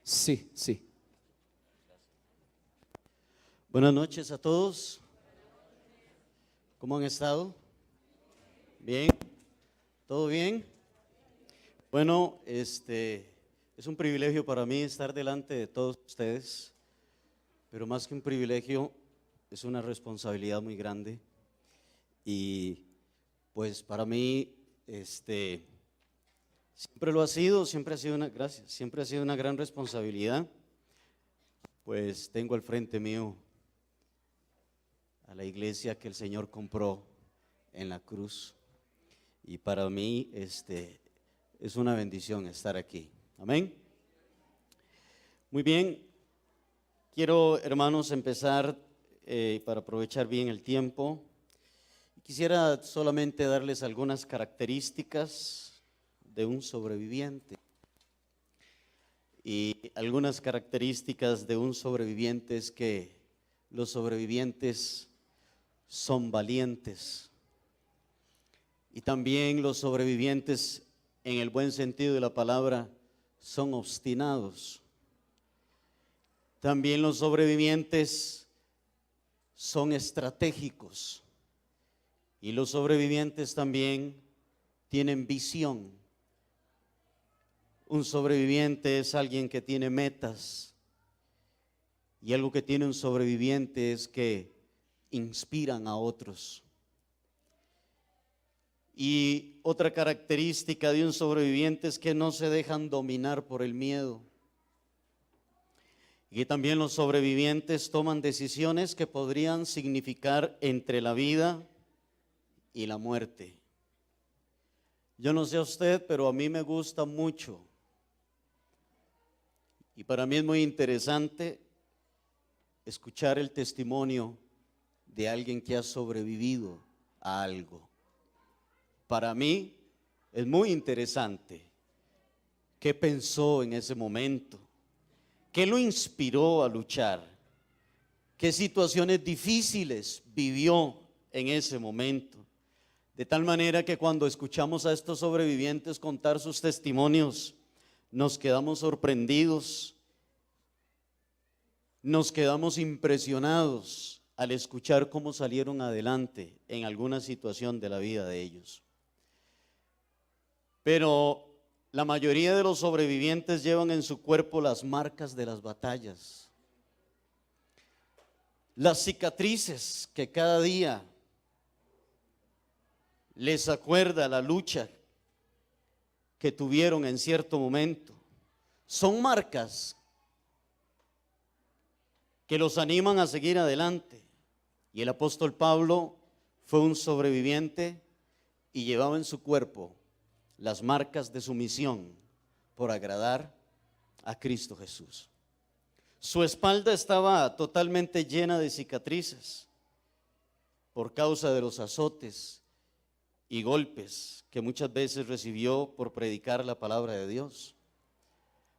Sí, sí. Buenas noches a todos. ¿Cómo han estado? ¿Bien? ¿Todo bien? Bueno, es un privilegio para mí estar delante de todos ustedes, pero más que un privilegio, es una responsabilidad muy grande. Y pues para mí, siempre lo ha sido, siempre ha sido una gran responsabilidad. Pues tengo al frente mío a la iglesia que el Señor compró en la cruz. Y para mí es una bendición estar aquí. Amén. Muy bien, quiero, hermanos, empezar para aprovechar bien el tiempo. Quisiera solamente darles algunas características de un sobreviviente. Y algunas características de un sobreviviente es que los sobrevivientes son valientes. Y también los sobrevivientes, en el buen sentido de la palabra, son obstinados. También los sobrevivientes son estratégicos. Y los sobrevivientes también tienen visión. Un sobreviviente es alguien que tiene metas. Y algo que tiene un sobreviviente es que inspiran a otros. Y otra característica de un sobreviviente es que no se dejan dominar por el miedo. Y también los sobrevivientes toman decisiones que podrían significar entre la vida y la muerte. Yo no sé a usted, pero a mí me gusta mucho. Y para mí es muy interesante escuchar el testimonio de alguien que ha sobrevivido a algo. Para mí es muy interesante qué pensó en ese momento, qué lo inspiró a luchar, qué situaciones difíciles vivió en ese momento. De tal manera que cuando escuchamos a estos sobrevivientes contar sus testimonios, nos quedamos sorprendidos, nos quedamos impresionados al escuchar cómo salieron adelante en alguna situación de la vida de ellos. Pero la mayoría de los sobrevivientes llevan en su cuerpo las marcas de las batallas, las cicatrices que cada día les acuerda la lucha que tuvieron en cierto momento. Son marcas que los animan a seguir adelante. Y el apóstol Pablo fue un sobreviviente y llevaba en su cuerpo las marcas de su misión por agradar a Cristo Jesús. Su espalda estaba totalmente llena de cicatrices por causa de los azotes y golpes que muchas veces recibió por predicar la palabra de Dios.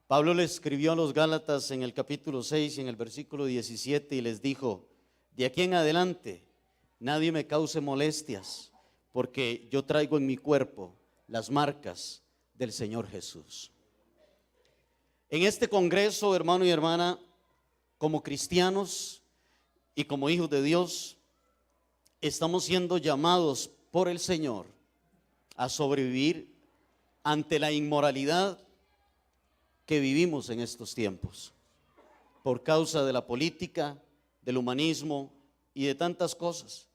Pablo le escribió a los Gálatas en el capítulo 6 y en el versículo 17 y les dijo: de aquí en adelante nadie me cause molestias, porque yo traigo en mi cuerpo las marcas del Señor Jesús. En este congreso, hermano y hermana, como cristianos y como hijos de Dios, estamos siendo llamados por el Señor a sobrevivir ante la inmoralidad que vivimos en estos tiempos, por causa de la política, del humanismo y de tantas cosas,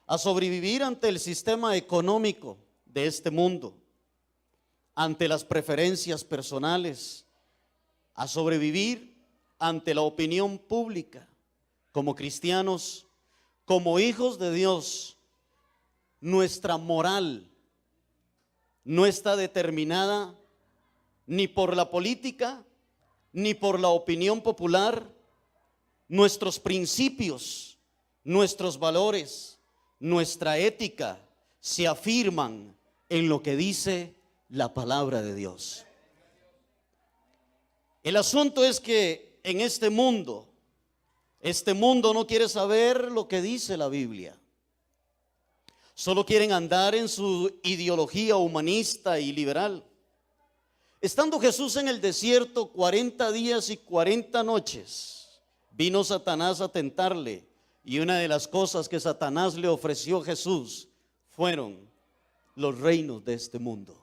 a sobrevivir ante el sistema económico de este mundo, ante las preferencias personales, a sobrevivir ante la opinión pública. Como cristianos, como hijos de Dios, nuestra moral no está determinada ni por la política, ni por la opinión popular. Nuestros principios, nuestros valores, nuestra ética se afirman en lo que dice la palabra de Dios. El asunto es que en este mundo no quiere saber lo que dice la Biblia. Solo quieren andar en su ideología humanista y liberal. Estando Jesús en el desierto 40 días y 40 noches, vino Satanás a tentarle, y una de las cosas que Satanás le ofreció a Jesús fueron los reinos de este mundo,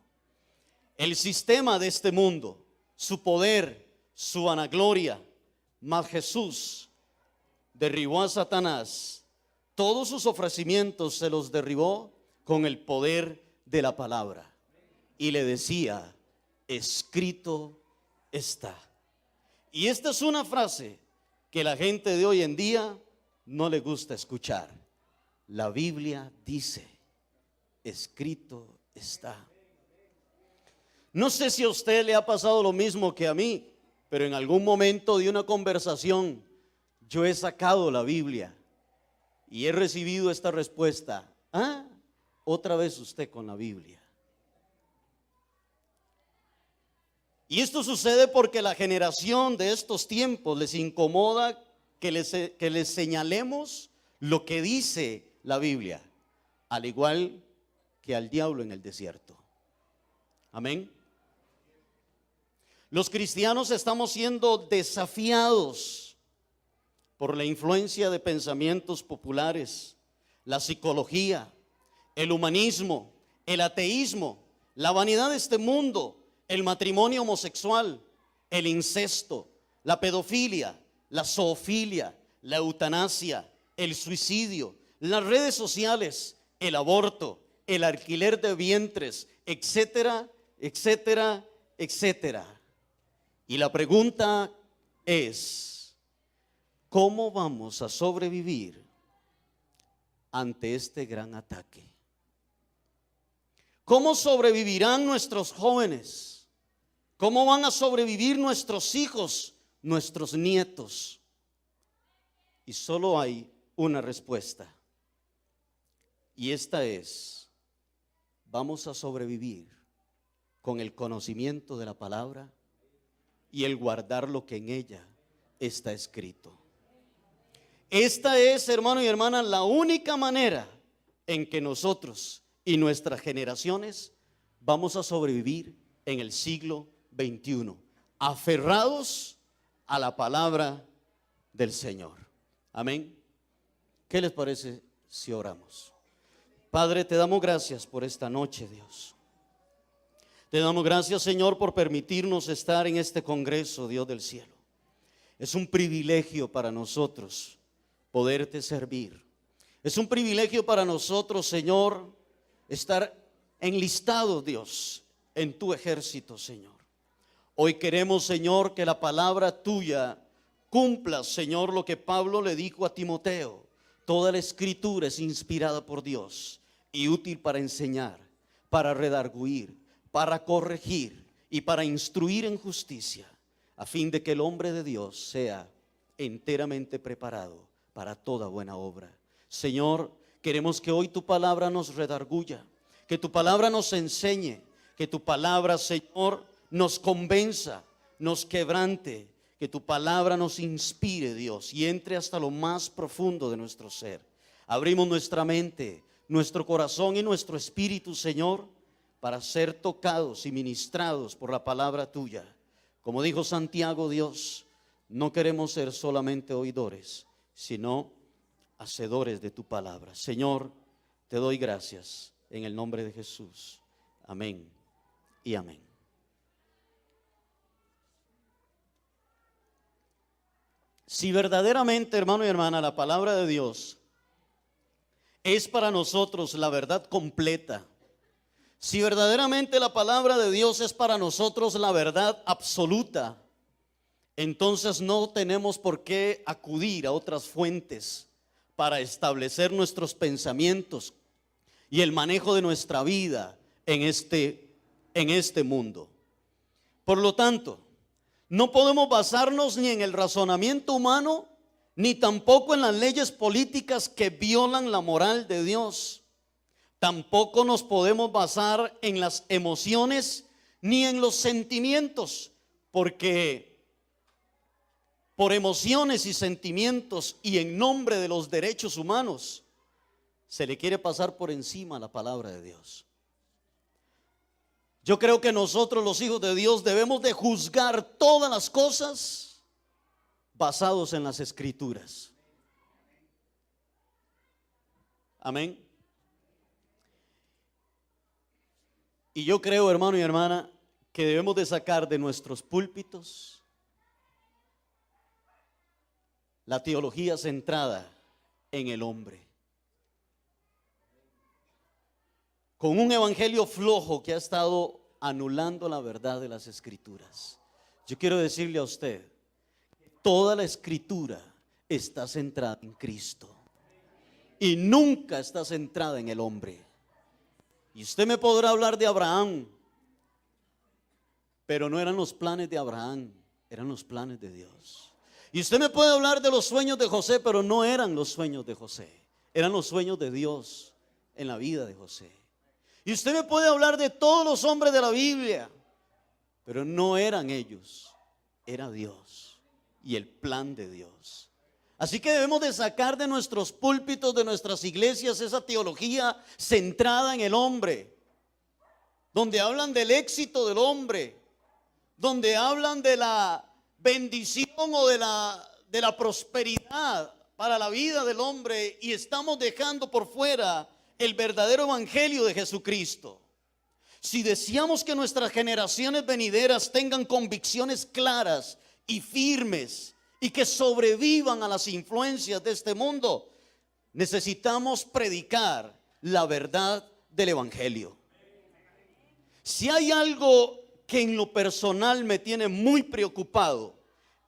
el sistema de este mundo, su poder, su vanagloria. Mas Jesús derribó a Satanás. Todos sus ofrecimientos se los derribó con el poder de la palabra. Y le decía: escrito está. Y esta es una frase que la gente de hoy en día no le gusta escuchar. La Biblia dice: escrito está. No sé si a usted le ha pasado lo mismo que a mí, pero en algún momento de una conversación yo he sacado la Biblia y he recibido esta respuesta: ah, otra vez usted con la Biblia. Y esto sucede porque la generación de estos tiempos les incomoda que les señalemos lo que dice la Biblia, al igual que al diablo en el desierto. Amén. Los cristianos estamos siendo desafiados por la influencia de pensamientos populares, la psicología, el humanismo, el ateísmo, la vanidad de este mundo, el matrimonio homosexual, el incesto, la pedofilia, la zoofilia, la eutanasia, el suicidio, las redes sociales, el aborto, el alquiler de vientres, etcétera, etcétera, etcétera. Y la pregunta es: ¿cómo vamos a sobrevivir ante este gran ataque? ¿Cómo sobrevivirán nuestros jóvenes? ¿Cómo van a sobrevivir nuestros hijos, nuestros nietos? Y solo hay una respuesta. Y esta es: vamos a sobrevivir con el conocimiento de la palabra y el guardar lo que en ella está escrito. Esta es, hermano y hermana, la única manera en que nosotros y nuestras generaciones vamos a sobrevivir en el siglo XXI, aferrados a la palabra del Señor. Amén. ¿Qué les parece si oramos? Padre, te damos gracias por esta noche, Dios. Te damos gracias, Señor, por permitirnos estar en este congreso, Dios del cielo. Es un privilegio para nosotros poderte servir. Es un privilegio para nosotros, Señor, estar enlistados, Dios, en tu ejército, Señor. Hoy queremos, Señor, que la palabra tuya cumpla, Señor, lo que Pablo le dijo a Timoteo: toda la escritura es inspirada por Dios y útil para enseñar, para redarguir, para corregir y para instruir en justicia, a fin de que el hombre de Dios sea enteramente preparado para toda buena obra. Señor, queremos que hoy tu palabra nos redarguya, que tu palabra nos enseñe, que tu palabra, Señor, nos convenza, nos quebrante, que tu palabra nos inspire, Dios, y entre hasta lo más profundo de nuestro ser. Abrimos nuestra mente, nuestro corazón y nuestro espíritu, Señor, para ser tocados y ministrados por la palabra tuya. Como dijo Santiago, Dios, no queremos ser solamente oidores, sino hacedores de tu palabra. Señor, te doy gracias en el nombre de Jesús. Amén y amén. Si verdaderamente, hermano y hermana, la palabra de Dios es para nosotros la verdad completa, si verdaderamente la palabra de Dios es para nosotros la verdad absoluta, entonces no tenemos por qué acudir a otras fuentes para establecer nuestros pensamientos y el manejo de nuestra vida en este mundo. Por lo tanto, no podemos basarnos ni en el razonamiento humano, ni tampoco en las leyes políticas que violan la moral de Dios. Tampoco nos podemos basar en las emociones ni en los sentimientos, porque por emociones y sentimientos y en nombre de los derechos humanos se le quiere pasar por encima la palabra de Dios. Yo creo que nosotros, los hijos de Dios, debemos de juzgar todas las cosas basados en las Escrituras. Amén. Y yo creo, hermano y hermana, que debemos de sacar de nuestros púlpitos la teología centrada en el hombre, con un evangelio flojo que ha estado anulando la verdad de las Escrituras. Yo quiero decirle a usted, toda la Escritura está centrada en Cristo y nunca está centrada en el hombre. Y usted me podrá hablar de Abraham, pero no eran los planes de Abraham, eran los planes de Dios. Y usted me puede hablar de los sueños de José, pero no eran los sueños de José, eran los sueños de Dios en la vida de José. Y usted me puede hablar de todos los hombres de la Biblia, pero no eran ellos, era Dios y el plan de Dios. Así que debemos de sacar de nuestros púlpitos, de nuestras iglesias, esa teología centrada en el hombre, donde hablan del éxito del hombre, donde hablan de la bendición o de la prosperidad para la vida del hombre, y estamos dejando por fuera el verdadero evangelio de Jesucristo. Si deseamos que nuestras generaciones venideras tengan convicciones claras y firmes y que sobrevivan a las influencias de este mundo, necesitamos predicar la verdad del evangelio. Si hay algo que en lo personal me tiene muy preocupado,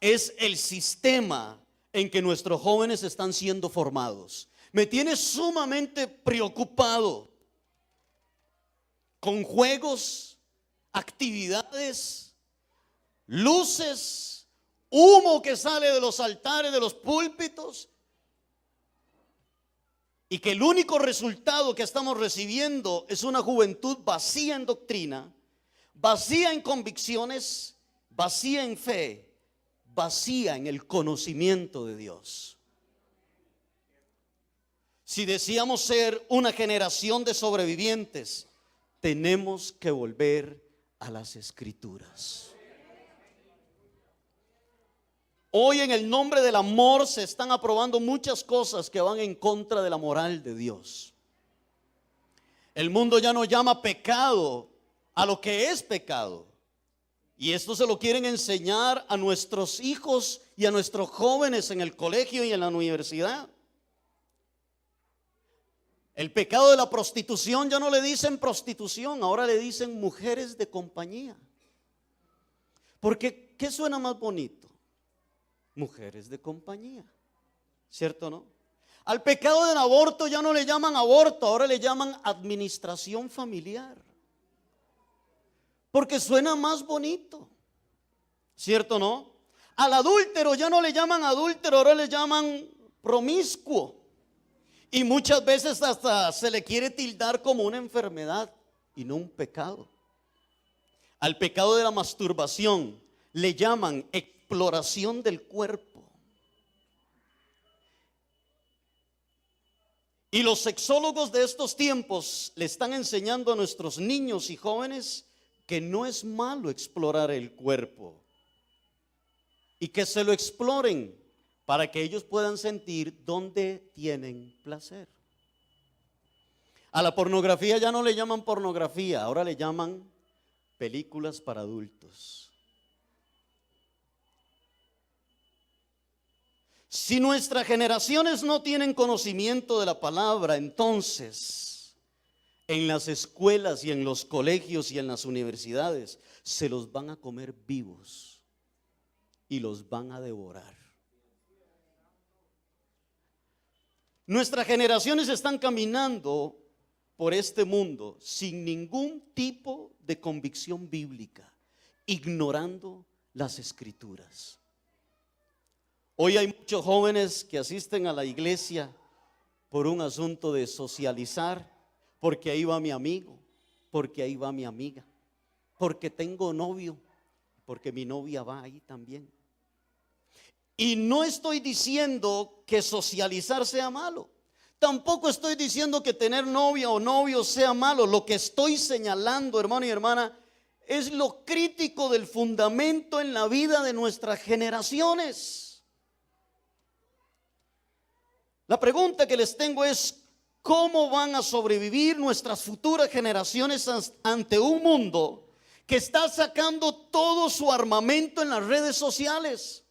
es el sistema en que nuestros jóvenes están siendo formados. Me tiene sumamente preocupado, con juegos, actividades, luces, humo que sale de los altares, de los púlpitos, y que el único resultado que estamos recibiendo es una juventud vacía en doctrina, vacía en convicciones, vacía en fe, vacía en el conocimiento de Dios. Si deseamos ser una generación de sobrevivientes, tenemos que volver a las Escrituras. Hoy, en el nombre del amor, se están aprobando muchas cosas que van en contra de la moral de Dios. El mundo ya no llama pecado a lo que es pecado, y esto se lo quieren enseñar a nuestros hijos y a nuestros jóvenes en el colegio y en la universidad. El pecado de la prostitución ya no le dicen prostitución, ahora le dicen mujeres de compañía. Porque ¿qué suena más bonito? Mujeres de compañía, ¿cierto o no? Al pecado del aborto ya no le llaman aborto, ahora le llaman administración familiar, porque suena más bonito, ¿cierto o no? Al adúltero ya no le llaman adúltero, ahora le llaman promiscuo. Y muchas veces hasta se le quiere tildar como una enfermedad y no un pecado. Al pecado de la masturbación le llaman exploración del cuerpo. Y los sexólogos de estos tiempos le están enseñando a nuestros niños y jóvenes que no es malo explorar el cuerpo y que se lo exploren para que ellos puedan sentir dónde tienen placer. A la pornografía ya no le llaman pornografía, ahora le llaman películas para adultos. Si nuestras generaciones no tienen conocimiento de la palabra, entonces en las escuelas y en los colegios y en las universidades se los van a comer vivos y los van a devorar. Nuestras generaciones están caminando por este mundo sin ningún tipo de convicción bíblica, ignorando las Escrituras. Hoy hay muchos jóvenes que asisten a la iglesia por un asunto de socializar, porque ahí va mi amigo, porque ahí va mi amiga, porque tengo novio, porque mi novia va ahí también. Y no estoy diciendo que socializar sea malo. Tampoco estoy diciendo que tener novia o novio sea malo. Lo que estoy señalando, hermano y hermana, es lo crítico del fundamento en la vida de nuestras generaciones. La pregunta que les tengo es: ¿cómo van a sobrevivir nuestras futuras generaciones ante un mundo que está sacando todo su armamento en las redes sociales?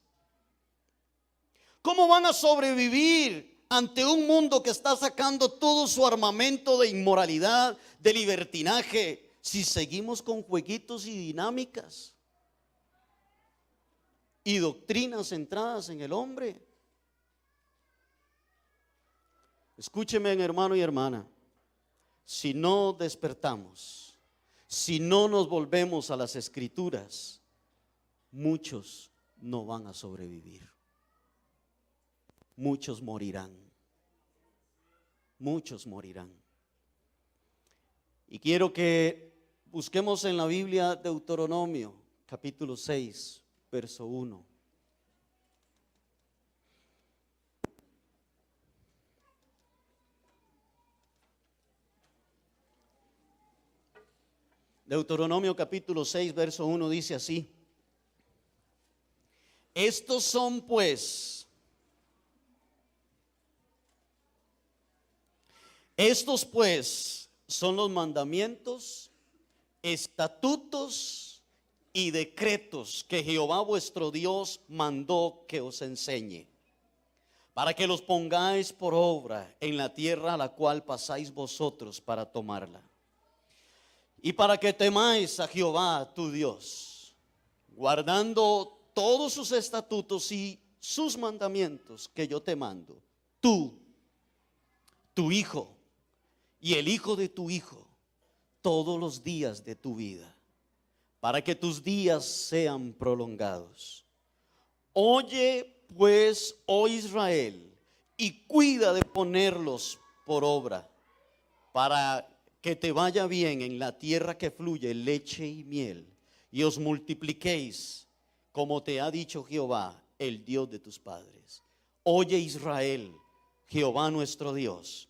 ¿Cómo van a sobrevivir ante un mundo que está sacando todo su armamento de inmoralidad, de libertinaje, si seguimos con jueguitos y dinámicas y doctrinas centradas en el hombre? Escúcheme, hermano y hermana, si no despertamos, si no nos volvemos a las Escrituras, muchos no van a sobrevivir. Muchos morirán. Muchos morirán. Y quiero que busquemos en la Biblia Deuteronomio, capítulo 6, verso 1. Deuteronomio capítulo 6, verso 1 dice así: estos son pues son los mandamientos, estatutos y decretos que Jehová vuestro Dios mandó que os enseñe, para que los pongáis por obra en la tierra a la cual pasáis vosotros para tomarla, y para que temáis a Jehová tu Dios, guardando todos sus estatutos y sus mandamientos que yo te mando, tú, tu hijo y el hijo de tu hijo, todos los días de tu vida, para que tus días sean prolongados. Oye pues, oh Israel, y cuida de ponerlos por obra, para que te vaya bien en la tierra que fluye leche y miel, y os multipliquéis, como te ha dicho Jehová, el Dios de tus padres. Oye Israel, Jehová nuestro Dios,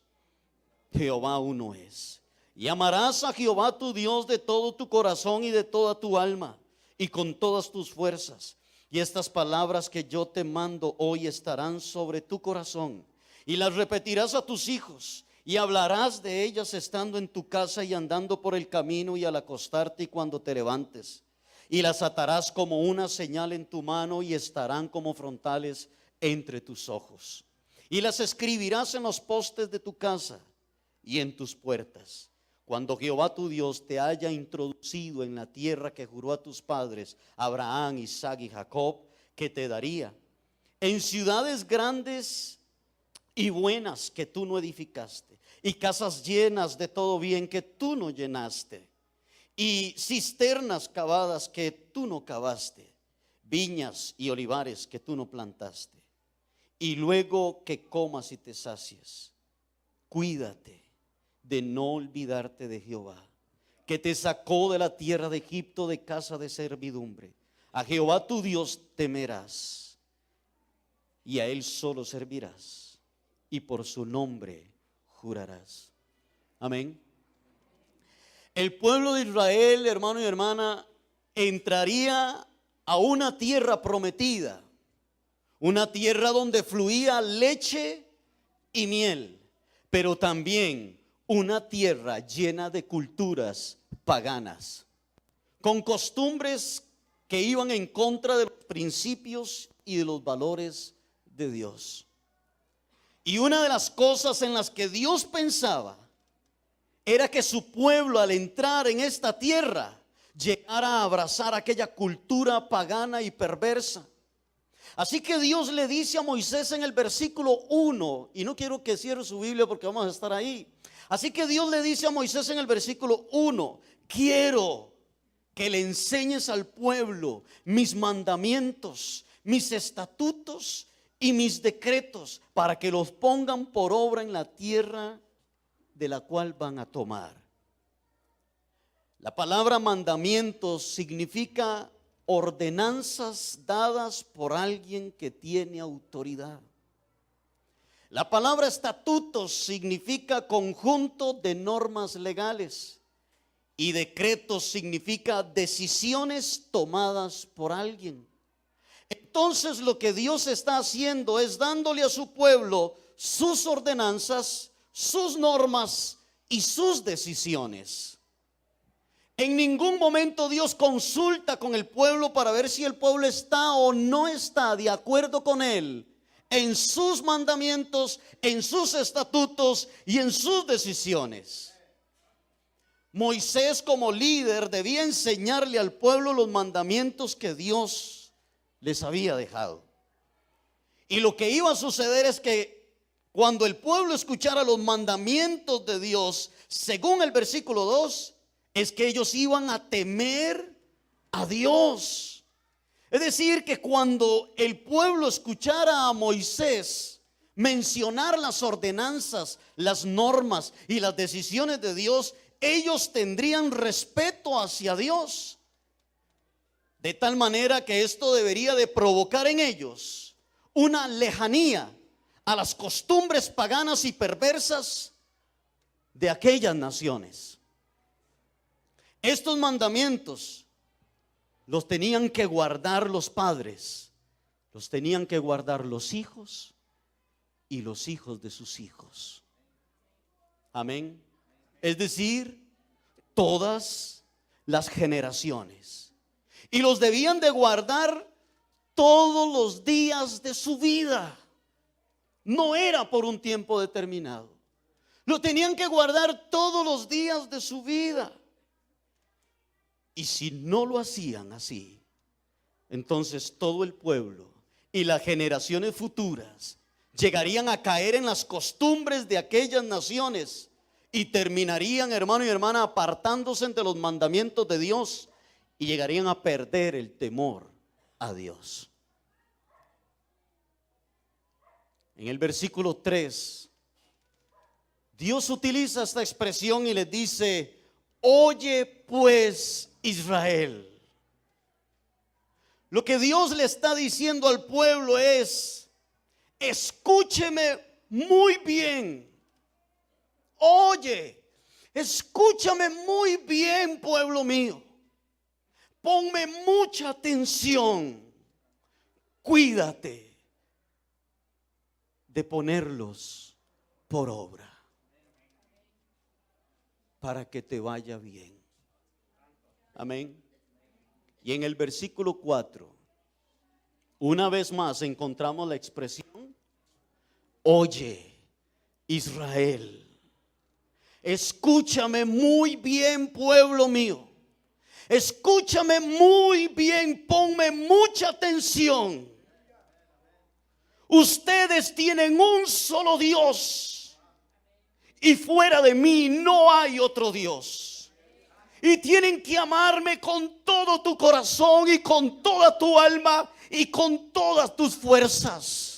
Jehová uno es. Y amarás a Jehová tu Dios de todo tu corazón y de toda tu alma y con todas tus fuerzas. Y estas palabras que yo te mando hoy estarán sobre tu corazón, y las repetirás a tus hijos, y hablarás de ellas estando en tu casa y andando por el camino y al acostarte y cuando te levantes. Y las atarás como una señal en tu mano y estarán como frontales entre tus ojos. Y las escribirás en los postes de tu casa y en tus puertas, cuando Jehová tu Dios te haya introducido en la tierra que juró a tus padres, Abraham, Isaac y Jacob, que te daría, en ciudades grandes y buenas que tú no edificaste, y casas llenas de todo bien que tú no llenaste, y cisternas cavadas que tú no cavaste, viñas y olivares que tú no plantaste. Y luego que comas y te sacies, cuídate de no olvidarte de Jehová, que te sacó de la tierra de Egipto, de casa de servidumbre. A Jehová tu Dios temerás, y a Él solo servirás, y por su nombre jurarás. Amén. El pueblo de Israel, hermano y hermana, entraría a una tierra prometida, una tierra donde fluía leche y miel, pero también una tierra llena de culturas paganas, con costumbres que iban en contra de los principios y de los valores de Dios. Y una de las cosas en las que Dios pensaba era que su pueblo, al entrar en esta tierra, llegara a abrazar aquella cultura pagana y perversa. Así que Dios le dice a Moisés en el versículo 1, y no quiero que cierre su Biblia porque vamos a estar ahí. Así que Dios le dice a Moisés en el versículo 1, quiero que le enseñes al pueblo mis mandamientos, mis estatutos y mis decretos, para que los pongan por obra en la tierra de la cual van a tomar. La palabra mandamientos significa ordenanzas dadas por alguien que tiene autoridad. La palabra estatutos significa conjunto de normas legales, Y decretos significa decisiones tomadas por alguien. Entonces lo que Dios está haciendo es dándole a su pueblo sus ordenanzas, sus normas y sus decisiones. En ningún momento Dios consulta con el pueblo para ver si el pueblo está o no está de acuerdo con él en sus mandamientos, en sus estatutos y en sus decisiones. Moisés, como líder, debía enseñarle al pueblo los mandamientos que Dios les había dejado. Y lo que iba a suceder es que cuando el pueblo escuchara los mandamientos de Dios, según el versículo 2, es que ellos iban a temer a Dios. Es decir, que cuando el pueblo escuchara a Moisés mencionar las ordenanzas, las normas y las decisiones de Dios, ellos tendrían respeto hacia Dios. De tal manera que esto debería de provocar en ellos una lejanía a las costumbres paganas y perversas de aquellas naciones. Estos mandamientos los tenían que guardar los padres, los tenían que guardar los hijos y los hijos de sus hijos. Amén. Es decir, todas las generaciones. Y los debían de guardar todos los días de su vida. No era por un tiempo determinado. Lo tenían que guardar todos los días de su vida. Y si no lo hacían así, entonces todo el pueblo y las generaciones futuras llegarían a caer en las costumbres de aquellas naciones y terminarían, hermano y hermana, apartándose de los mandamientos de Dios y llegarían a perder el temor a Dios. En el versículo 3, Dios utiliza esta expresión y les dice: oye pues, Israel. Lo que Dios le está diciendo al pueblo es: escúcheme muy bien. Oye, escúchame muy bien, pueblo mío. Ponme mucha atención. Cuídate de ponerlos por obra para que te vaya bien. Amén. Y en el versículo 4, una vez más encontramos la expresión: oye, Israel. Escúchame muy bien, pueblo mío. Escúchame muy bien, ponme mucha atención. Ustedes tienen un solo Dios y fuera de mí no hay otro Dios. Y tienen que amarme con todo tu corazón y con toda tu alma y con todas tus fuerzas.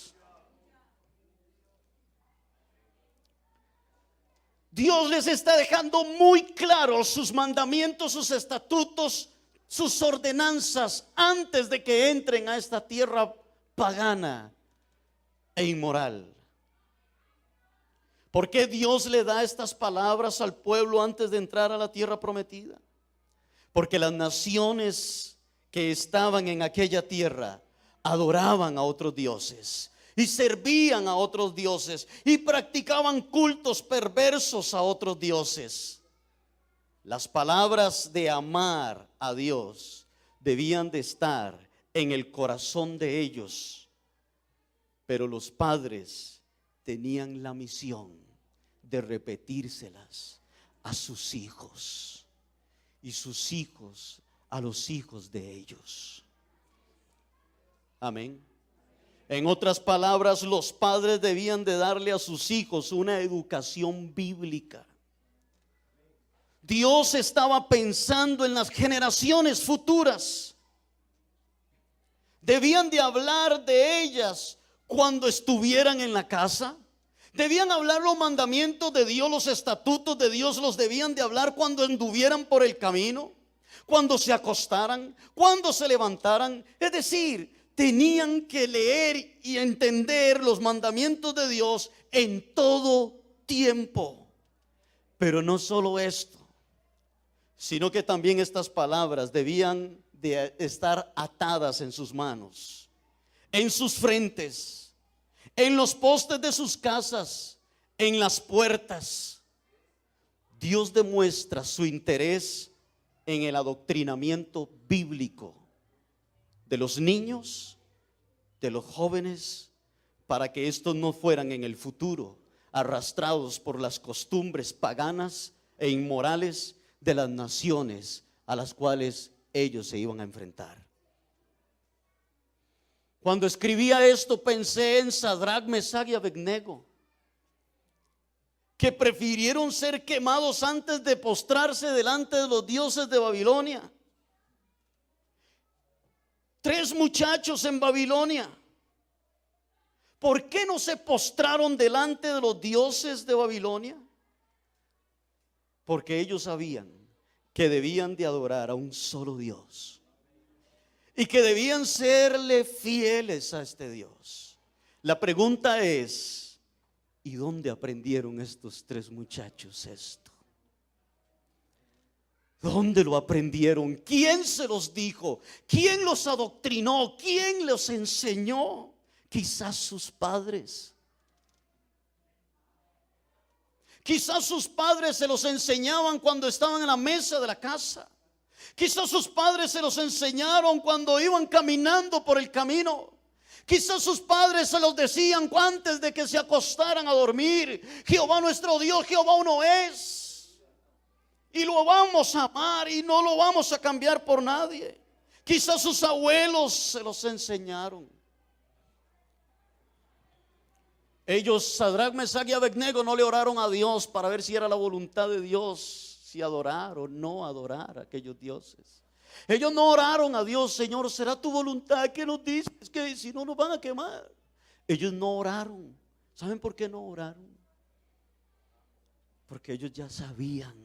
Dios les está dejando muy claros sus mandamientos, sus estatutos, sus ordenanzas antes de que entren a esta tierra pagana e inmoral. ¿Por qué Dios le da estas palabras al pueblo antes de entrar a la tierra prometida? Porque las naciones que estaban en aquella tierra adoraban a otros dioses y servían a otros dioses y practicaban cultos perversos a otros dioses. Las palabras de amar a Dios debían de estar en el corazón de ellos, pero los padres tenían la misión de repetírselas a sus hijos y sus hijos a los hijos de ellos. Amén. En otras palabras, los padres debían de darle a sus hijos una educación bíblica. Dios estaba pensando en las generaciones futuras. Debían de hablar de ellas cuando estuvieran en la casa. Debían hablar los mandamientos de Dios, los estatutos de Dios, los debían de hablar cuando anduvieran por el camino, cuando se acostaran, cuando se levantaran. Es decir, tenían que leer y entender los mandamientos de Dios en todo tiempo. Pero no solo esto, sino que también estas palabras debían de estar atadas en sus manos, en sus frentes, en los postes de sus casas, en las puertas. Dios demuestra su interés en el adoctrinamiento bíblico de los niños, de los jóvenes, para que estos no fueran en el futuro arrastrados por las costumbres paganas e inmorales de las naciones a las cuales ellos se iban a enfrentar. Cuando escribía esto pensé en Sadrac, Mesach y Abednego, que prefirieron ser quemados antes de postrarse delante de los dioses de Babilonia. 3 muchachos en Babilonia. ¿Por qué no se postraron delante de los dioses de Babilonia? Porque ellos sabían que debían de adorar a un solo Dios y que debían serle fieles a este Dios. La pregunta es, ¿y dónde aprendieron estos 3 muchachos esto? ¿Dónde lo aprendieron? ¿Quién se los dijo? ¿Quién los adoctrinó? ¿Quién los enseñó? Quizás sus padres. Quizás sus padres se los enseñaban cuando estaban en la mesa de la casa. Quizás sus padres se los enseñaron cuando iban caminando por el camino. Quizás sus padres se los decían antes de que se acostaran a dormir. Jehová nuestro Dios, Jehová uno es, y lo vamos a amar y no lo vamos a cambiar por nadie. Quizás sus abuelos se los enseñaron. Ellos, Sadrac, Mesach y Abednego, no le oraron a Dios para ver si era la voluntad de Dios, si adorar o no adorar a aquellos dioses. Ellos no oraron a Dios, Señor, ¿será tu voluntad que nos dices que si no nos van a quemar? Ellos no oraron. ¿Saben por qué no oraron? Porque ellos ya sabían,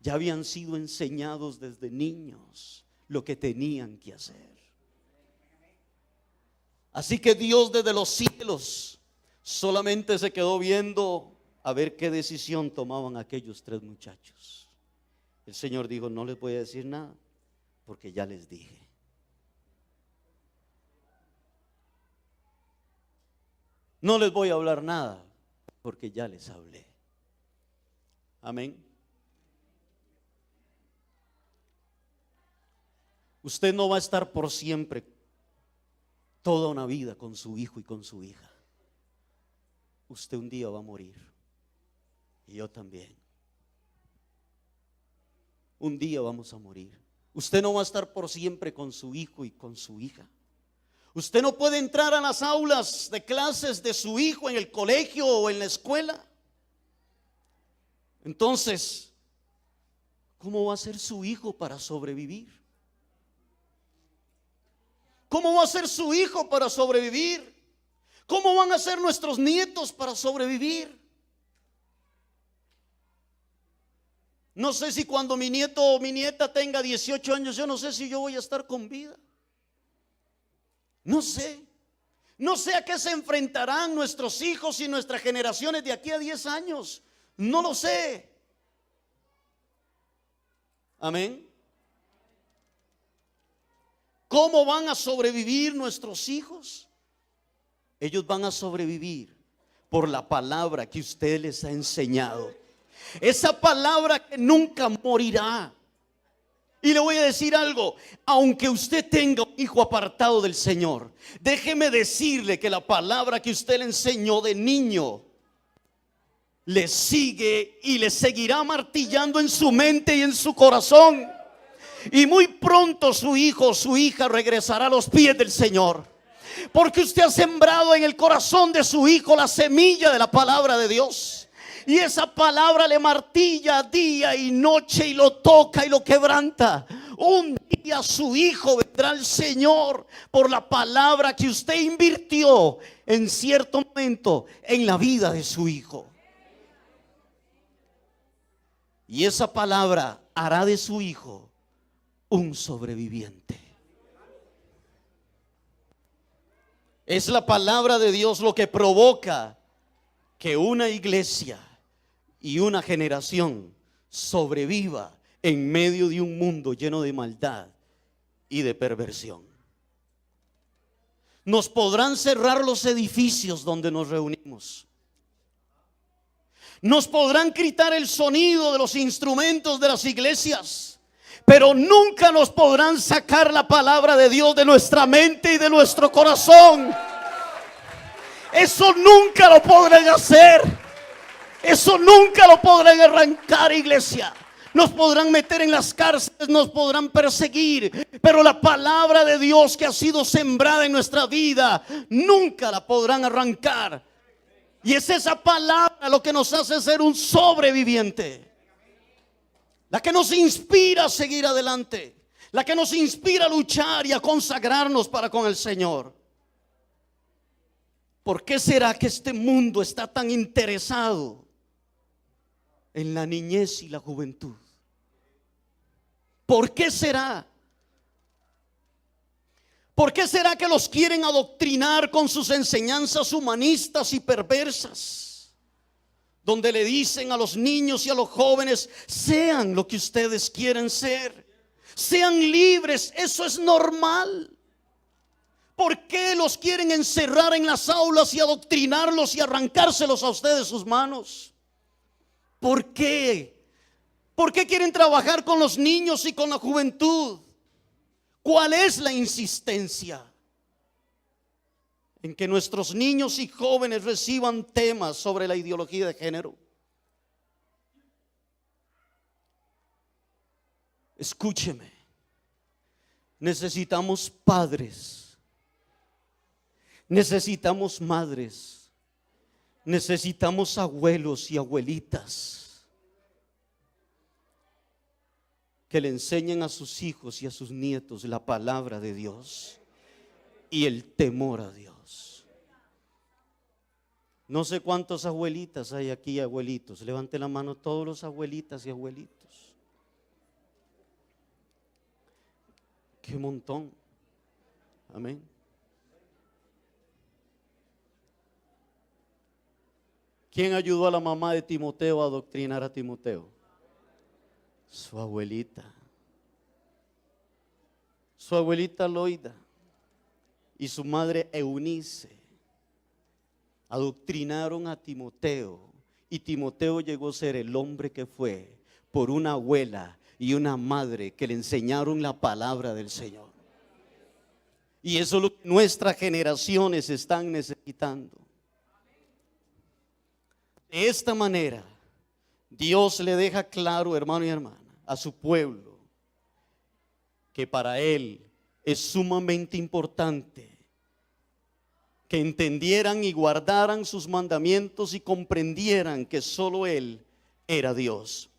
ya habían sido enseñados desde niños lo que tenían que hacer. Así que Dios desde los cielos solamente se quedó viendo a ver qué decisión tomaban aquellos 3 muchachos. El Señor dijo, no les voy a decir nada porque ya les dije. No les voy a hablar nada porque ya les hablé. Amén. Usted no va a estar por siempre, toda una vida con su hijo y con su hija. Usted un día va a morir. Y yo también. Un día vamos a morir. Usted no va a estar por siempre con su hijo y con su hija. Usted no puede entrar a las aulas de clases de su hijo en el colegio o en la escuela. Entonces, ¿cómo va a ser su hijo para sobrevivir? ¿Cómo va a ser su hijo para sobrevivir? ¿Cómo van a ser nuestros nietos para sobrevivir? No sé si cuando mi nieto o mi nieta tenga 18 años, yo no sé si yo voy a estar con vida. No sé. No sé a qué se enfrentarán nuestros hijos y nuestras generaciones de aquí a 10 años. No lo sé. Amén. ¿Cómo van a sobrevivir nuestros hijos? Ellos van a sobrevivir por la palabra que usted les ha enseñado. Esa palabra que nunca morirá. Y le voy a decir algo, aunque usted tenga un hijo apartado del Señor, déjeme decirle que la palabra que usted le enseñó de niño le sigue y le seguirá martillando en su mente y en su corazón. Y muy pronto su hijo o su hija regresará a los pies del Señor, porque usted ha sembrado en el corazón de su hijo la semilla de la palabra de Dios. Y esa palabra le martilla día y noche y lo toca y lo quebranta. Un día su hijo vendrá al Señor por la palabra que usted invirtió en cierto momento en la vida de su hijo. Y esa palabra hará de su hijo un sobreviviente. Es la palabra de Dios lo que provoca que una iglesia y una generación sobreviva en medio de un mundo lleno de maldad y de perversión. Nos podrán cerrar los edificios donde nos reunimos. Nos podrán quitar el sonido de los instrumentos de las iglesias, pero nunca nos podrán sacar la palabra de Dios de nuestra mente y de nuestro corazón. Eso nunca lo podrán hacer. Eso nunca lo podrán arrancar, iglesia. Nos podrán meter en las cárceles, nos podrán perseguir, pero la palabra de Dios que ha sido sembrada en nuestra vida nunca la podrán arrancar. Y es esa palabra lo que nos hace ser un sobreviviente, la que nos inspira a seguir adelante, la que nos inspira a luchar y a consagrarnos para con el Señor. ¿Por qué será que este mundo está tan interesado en la niñez y la juventud? ¿Por qué será? ¿Por qué será que los quieren adoctrinar con sus enseñanzas humanistas y perversas? Donde le dicen a los niños y a los jóvenes: sean lo que ustedes quieren ser, sean libres, eso es normal. ¿Por qué los quieren encerrar en las aulas y adoctrinarlos y arrancárselos a ustedes de sus manos? ¿Por qué? ¿Por qué quieren trabajar con los niños y con la juventud? ¿Cuál es la insistencia en que nuestros niños y jóvenes reciban temas sobre la ideología de género? Escúcheme, necesitamos padres, necesitamos madres, necesitamos abuelos y abuelitas que le enseñen a sus hijos y a sus nietos la palabra de Dios y el temor a Dios. No sé cuántas abuelitas hay aquí, abuelitos. Levante la mano todos los abuelitas y abuelitos. Qué montón. Amén. ¿Quién ayudó a la mamá de Timoteo a adoctrinar a Timoteo? Su abuelita Loida y su madre Eunice adoctrinaron a Timoteo, y Timoteo llegó a ser el hombre que fue por una abuela y una madre que le enseñaron la palabra del Señor. Y eso es lo que nuestras generaciones están necesitando. De esta manera Dios le deja claro, hermano y hermana, a su pueblo que para Él es sumamente importante que entendieran y guardaran sus mandamientos y comprendieran que solo Él era Dios.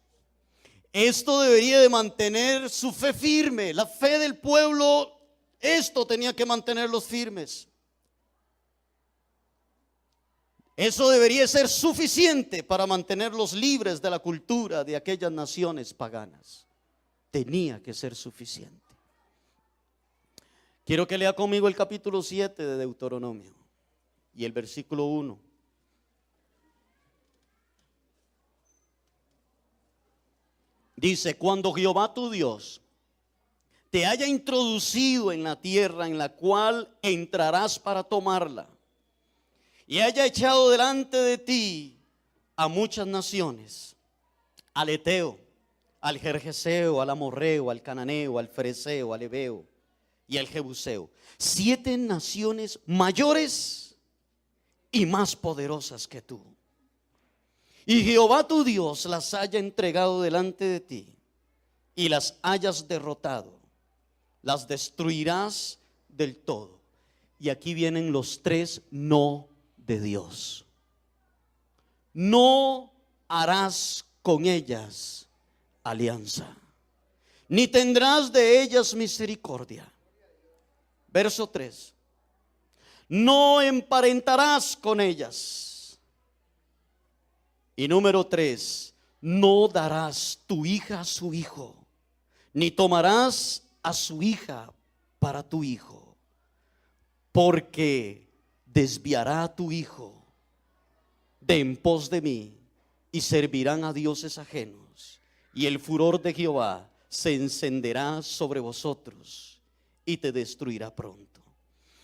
Esto debería de mantener su fe firme, la fe del pueblo. Esto tenía que mantenerlos firmes. Eso debería ser suficiente para mantenerlos libres de la cultura de aquellas naciones paganas. Tenía que ser suficiente. Quiero que lea conmigo el capítulo 7 de Deuteronomio y el versículo 1. Dice: cuando Jehová tu Dios te haya introducido en la tierra en la cual entrarás para tomarla, y haya echado delante de ti a muchas naciones, al Eteo, al Gergeseo, al Amorreo, al Cananeo, al Fereceo, al Heveo y al Jebuseo, 7 naciones mayores y más poderosas que tú, y Jehová tu Dios las haya entregado delante de ti y las hayas derrotado, las destruirás del todo. Y aquí vienen los 3 no de Dios. No harás con ellas alianza, ni tendrás de ellas misericordia. Verso 3: no emparentarás con ellas. Y número 3: no darás tu hija a su hijo, ni tomarás a su hija para tu hijo, porque desviará a tu hijo de en pos de mí, y servirán a dioses ajenos, y el furor de Jehová se encenderá sobre vosotros y te destruirá pronto.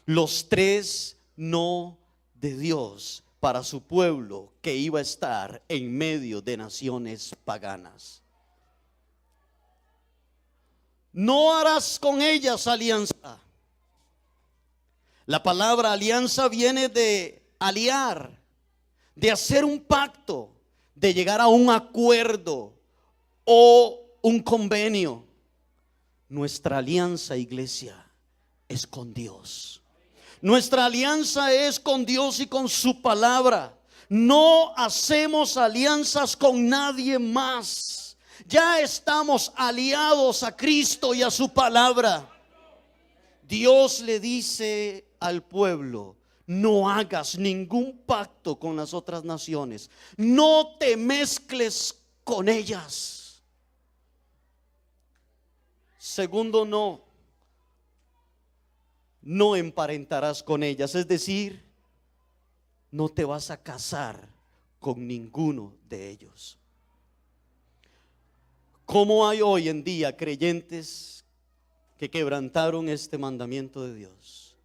Los tres no de Dios para su pueblo que iba a estar en medio de naciones paganas. No harás con ellas alianza. La palabra alianza viene de aliar, de hacer un pacto, de llegar a un acuerdo o un convenio. Nuestra alianza, iglesia, es con Dios. Nuestra alianza es con Dios y con su palabra. No hacemos alianzas con nadie más. Ya estamos aliados a Cristo y a su palabra. Dios le dice al pueblo: no hagas ningún pacto con las otras naciones. No te mezcles con ellas. Segundo, no emparentarás con ellas. Es decir, no te vas a casar con ninguno de ellos. ¿Cómo hay hoy en día creyentes que quebrantaron este mandamiento de Dios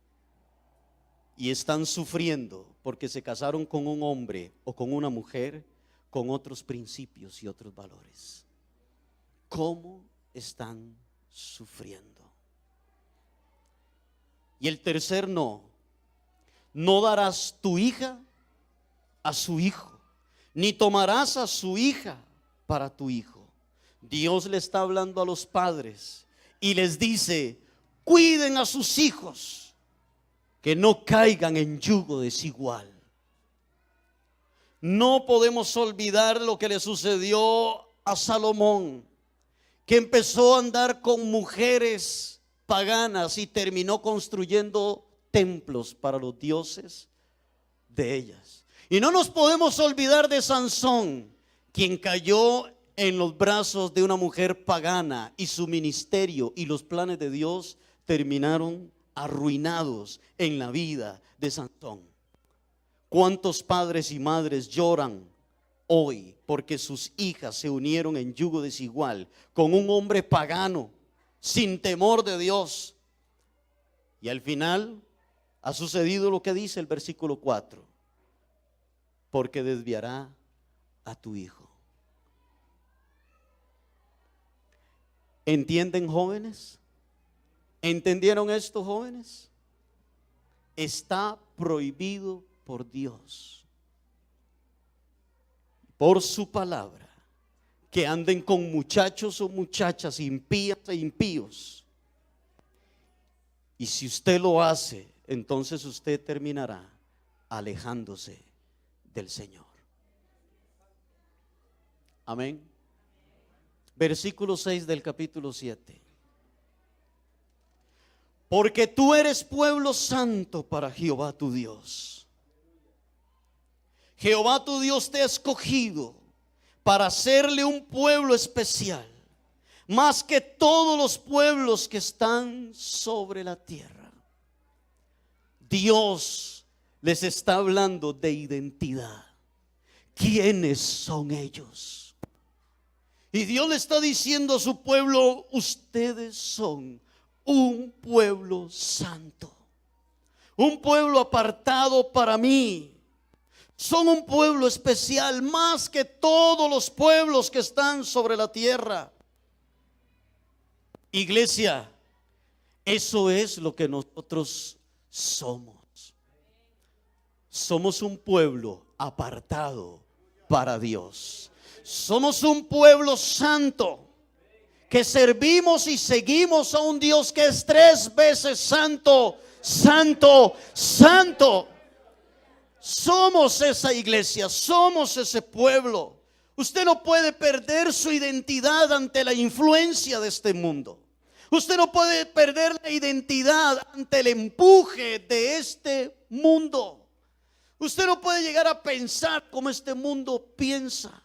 y están sufriendo porque se casaron con un hombre o con una mujer con otros principios y otros valores? ¿Cómo están sufriendo? Y el tercer no darás tu hija a su hijo, ni tomarás a su hija para tu hijo. Dios le está hablando a los padres y les dice: cuiden a sus hijos, que no caigan en yugo desigual. No podemos olvidar lo que le sucedió a Salomón, que empezó a andar con mujeres paganas y terminó construyendo templos para los dioses de ellas. Y no nos podemos olvidar de Sansón, quien cayó en los brazos de una mujer pagana, y su ministerio y los planes de Dios terminaron arruinados en la vida de Sansón. ¿Cuántos padres y madres lloran hoy porque sus hijas se unieron en yugo desigual con un hombre pagano, sin temor de Dios? Y al final ha sucedido lo que dice el versículo 4: porque desviará a tu hijo. ¿Entienden, jóvenes? ¿Entendieron esto, jóvenes? Está prohibido por Dios, por su palabra, que anden con muchachos o muchachas impías e impíos. Y si usted lo hace, entonces usted terminará alejándose del Señor. Amén. Versículo 6 del capítulo 7. Porque tú eres pueblo santo para Jehová tu Dios. Jehová tu Dios te ha escogido para hacerle un pueblo especial, más que todos los pueblos que están sobre la tierra. Dios les está hablando de identidad. ¿Quiénes son ellos? Y Dios le está diciendo a su pueblo: ustedes son un pueblo santo, un pueblo apartado para mí. Son un pueblo especial, más que todos los pueblos que están sobre la tierra. Iglesia, eso es lo que nosotros somos. Somos un pueblo apartado para Dios. Somos un pueblo santo, que servimos y seguimos a un Dios que es 3 veces santo, santo, santo. Somos esa iglesia, somos ese pueblo. Usted no puede perder su identidad ante la influencia de este mundo. Usted no puede perder la identidad ante el empuje de este mundo. Usted no puede llegar a pensar como este mundo piensa,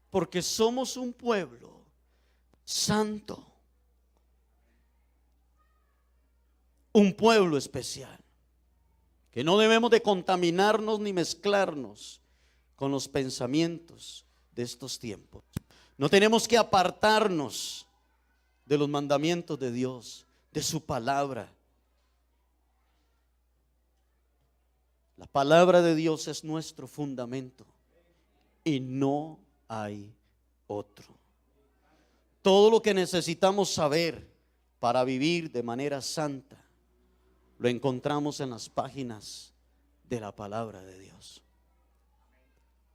porque somos un pueblo santo, un pueblo especial, que no debemos de contaminarnos ni mezclarnos con los pensamientos de estos tiempos. No tenemos que apartarnos de los mandamientos de Dios, de su palabra. La palabra de Dios es nuestro fundamento y no hay otro. Todo lo que necesitamos saber para vivir de manera santa lo encontramos en las páginas de la palabra de Dios.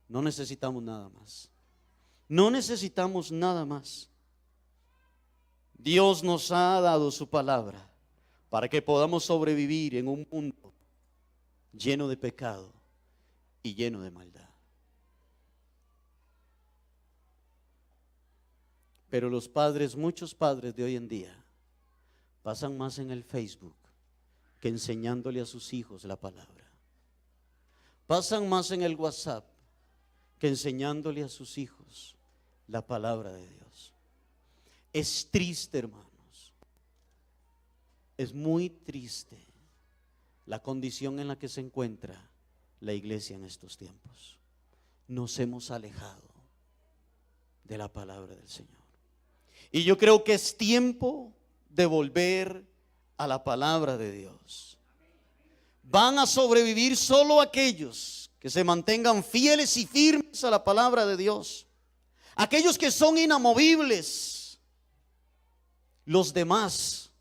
No necesitamos nada más. No necesitamos nada más. Dios nos ha dado su palabra para que podamos sobrevivir en un mundo lleno de pecado y lleno de maldad. Pero los padres, muchos padres de hoy en día, pasan más en el Facebook que enseñándole a sus hijos la palabra. Pasan más en el WhatsApp que enseñándole a sus hijos la palabra de Dios. Es triste, hermanos. Es muy triste la condición en la que se encuentra la iglesia en estos tiempos. Nos hemos alejado de la palabra del Señor. Y yo creo que es tiempo de volver a la palabra de Dios. Van a sobrevivir solo aquellos que se mantengan fieles y firmes a la palabra de Dios. Aquellos que son inamovibles. Los demás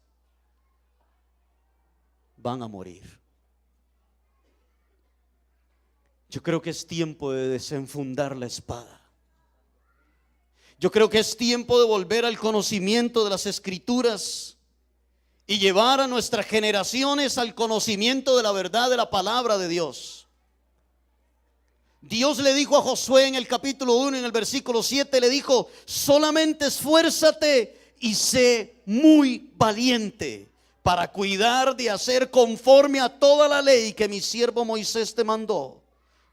van a morir. Yo creo que es tiempo de desenfundar la espada. Yo creo que es tiempo de volver al conocimiento de las Escrituras y llevar a nuestras generaciones al conocimiento de la verdad de la palabra de Dios. Dios le dijo a Josué en el capítulo 1, en el versículo 7, le dijo: solamente esfuérzate y sé muy valiente para cuidar de hacer conforme a toda la ley que mi siervo Moisés te mandó.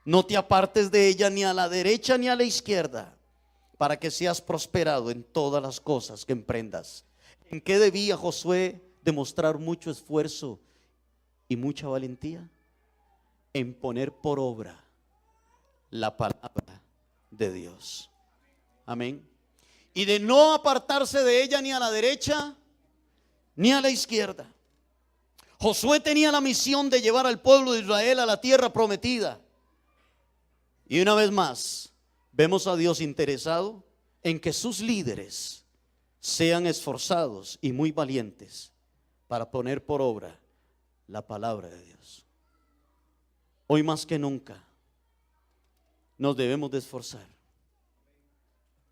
No te apartes de ella ni a la derecha ni a la izquierda, para que seas prosperado en todas las cosas que emprendas. ¿En qué debía Josué demostrar mucho esfuerzo y mucha valentía? En poner por obra la palabra de Dios. Amén. Y de no apartarse de ella ni a la derecha ni a la izquierda. Josué tenía la misión de llevar al pueblo de Israel a la tierra prometida. Y una vez más vemos a Dios interesado en que sus líderes sean esforzados y muy valientes para poner por obra la palabra de Dios. Hoy más que nunca nos debemos de esforzar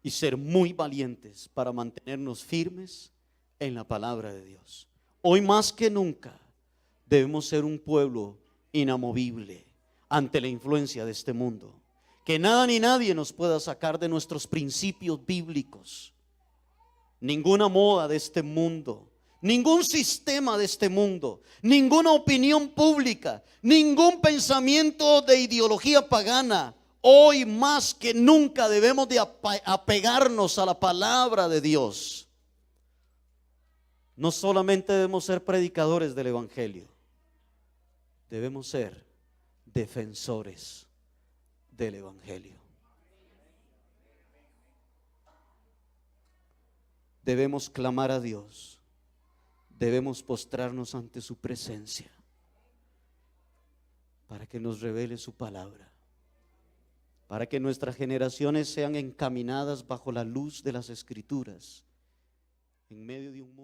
y ser muy valientes para mantenernos firmes en la palabra de Dios. Hoy más que nunca debemos ser un pueblo inamovible ante la influencia de este mundo. Que nada ni nadie nos pueda sacar de nuestros principios bíblicos. Ninguna moda de este mundo, ningún sistema de este mundo, ninguna opinión pública, ningún pensamiento de ideología pagana. Hoy más que nunca debemos de apegarnos a la palabra de Dios. No solamente debemos ser predicadores del evangelio, debemos ser defensores del evangelio. Debemos clamar a Dios, debemos postrarnos ante su presencia para que nos revele su palabra, para que nuestras generaciones sean encaminadas bajo la luz de las Escrituras en medio de un mundo